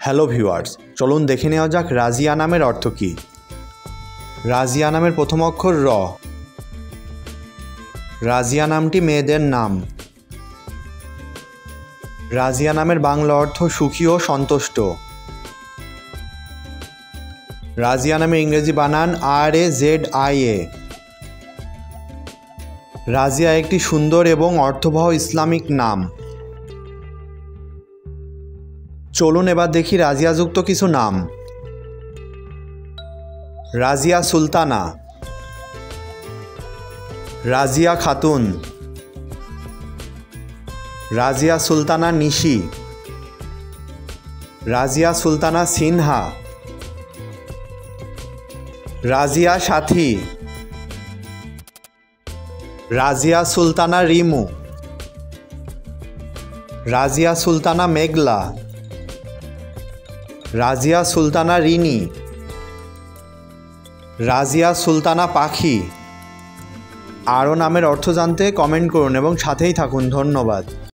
Hello viewers, চলুন দেখে নেওয়া যাক রাজিয়া নামের অর্থ কী। রাজিয়া নামের প্রথম অক্ষর র। রাজিয়া নামটি মেয়েদের নাম। রাজিয়া নামের বাংলা অর্থ সুখী ও সন্তুষ্ট। রাজিয়া নামের ইংরেজি বানান RAZIA। রাজিয়া একটি সুন্দর এবং অর্থবহ ইসলামিক নাম। চলুন এবার দেখি রাজিয়াযুক্ত কিছু নাম। রাজিয়া সুলতানা, রাজিয়া খাতুন, রাজিয়া সুলতানা নিশি, রাজিয়া সুলতানা সিনহা, রাজিয়া সাথী, রাজিয়া সুলতানা রিমু, রাজিয়া সুলতানা মেঘলা, রাজিয়া সুলতানা রিনি, রাজিয়া সুলতানা পাখি। আরও নামের অর্থ জানতে কমেন্ট করুন এবং সাথেই থাকুন। ধন্যবাদ।